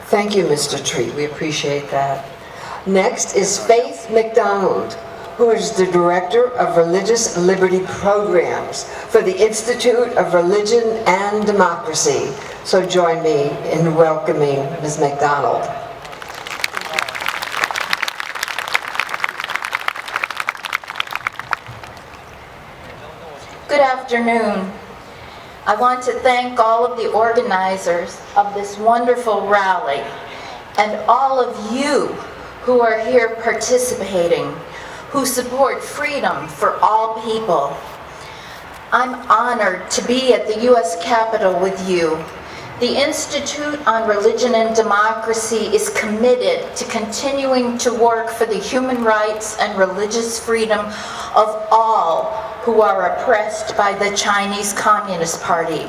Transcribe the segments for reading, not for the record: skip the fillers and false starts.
Thank you, Mr. Treat. We appreciate that. Next is Faith McDonnell, who is the Director of Religious Liberty Programs for the Institute of Religion and Democracy. So join me in welcoming Ms. McDonnell. Good afternoon. I want to thank all of the organizers of this wonderful rally and all of you who are here participating, who support freedom for all people. I'm honored to be at the U.S. Capitol with you. The Institute on Religion and Democracy is committed to continuing to work for the human rights and religious freedom of all who are oppressed by the Chinese Communist Party.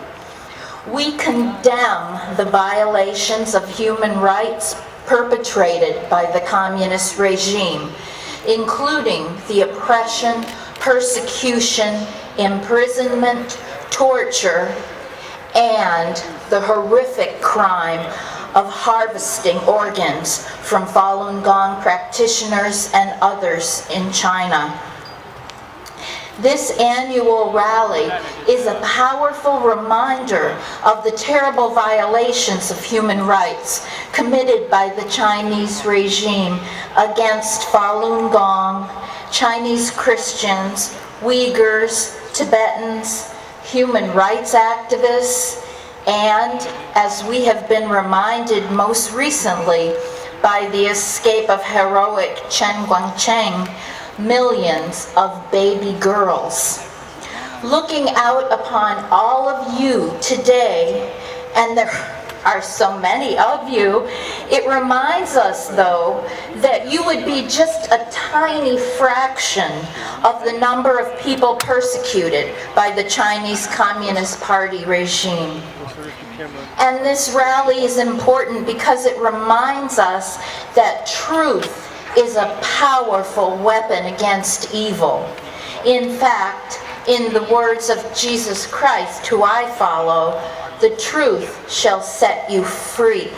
We condemn the violations of human rights perpetrated by the communist regime, including the oppression, persecution, imprisonment, torture, and the horrific crime of harvesting organs from Falun Gong practitioners and others in China. This annual rally is a powerful reminder of the terrible violations of human rights committed by the Chinese regime against Falun Gong, Chinese Christians, Uyghurs, Tibetans, human rights activists, and, as we have been reminded most recently by the escape of heroic Chen Guangcheng, millions of baby girls. Looking out upon all of you today, and there are so many of you, it reminds us, though, that you would be just a tiny fraction of the number of people persecuted by the Chinese Communist Party regime. And this rally is important because it reminds us that truth is a powerful weapon against evil. In fact, in the words of Jesus Christ, who I follow, the truth shall set you free.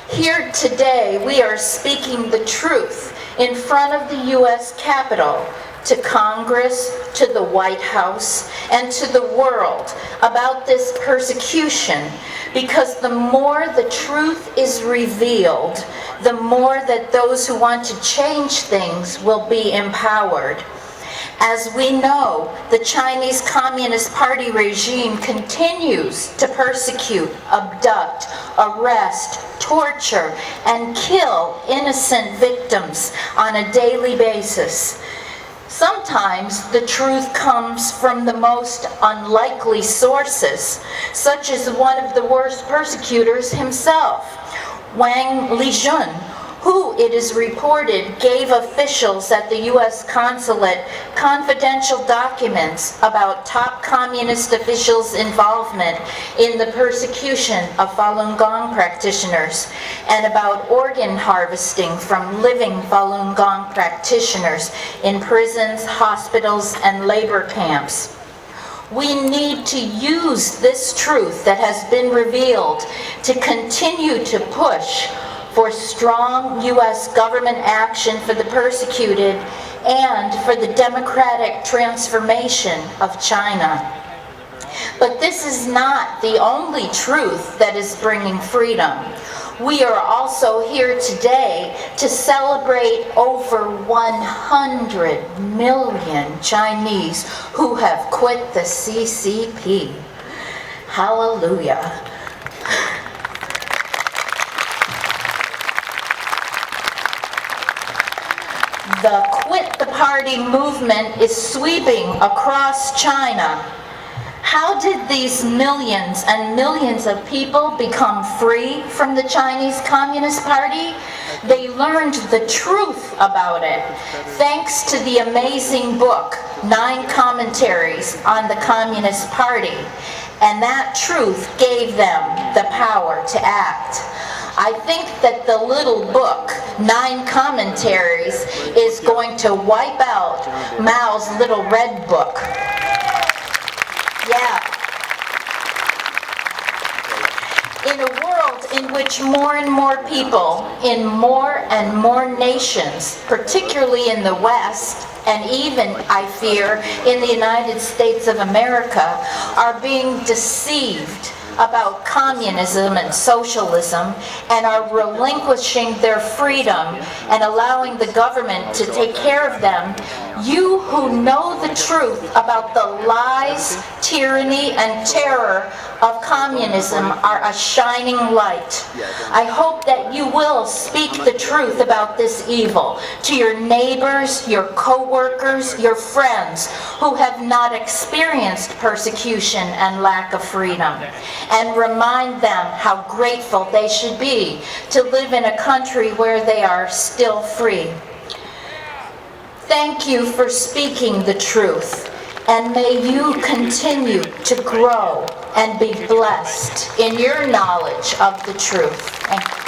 Here today, we are speaking the truth in front of the U.S. Capitol, to Congress, to the White House, and to the world about this persecution, because the more the truth is revealed, the more that those who want to change things will be empowered. As we know, the Chinese Communist Party regime continues to persecute, abduct, arrest, torture, and kill innocent victims on a daily basis. Sometimes the truth comes from the most unlikely sources, such as one of the worst persecutors himself, Wang Lijun, who, it is reported, gave officials at the U.S. consulate confidential documents about top communist officials' involvement in the persecution of Falun Gong practitioners and about organ harvesting from living Falun Gong practitioners in prisons, hospitals, and labor camps. We need to use this truth that has been revealed to continue to push for strong U.S. government action for the persecuted and for the democratic transformation of China. But this is not the only truth that is bringing freedom. We are also here today to celebrate over 100 million Chinese who have quit the CCP. Hallelujah. The Quit the Party movement is sweeping across China. How did these millions and millions of people become free from the Chinese Communist Party? They learned the truth about it, thanks to the amazing book, 9 Commentaries on the Communist Party. And that truth gave them the power to act. I think that the little book, 9 Commentaries, is going to wipe out Mao's little red book. Yeah. In a world world in which more and more people in more and more nations, particularly in the West, and even, I fear, in the United States of America, are being deceived about communism and socialism and are relinquishing their freedom and allowing the government to take care of them, you who know the truth about the lies, tyranny, and terror of communism are a shining light. I hope that you will speak the truth about this evil to your neighbors, your co-workers, your friends who have not experienced persecution and lack of freedom, and remind them how grateful they should be to live in a country where they are still free. Thank you for speaking the truth, and may you continue to grow and be blessed in your knowledge of the truth. Thank you.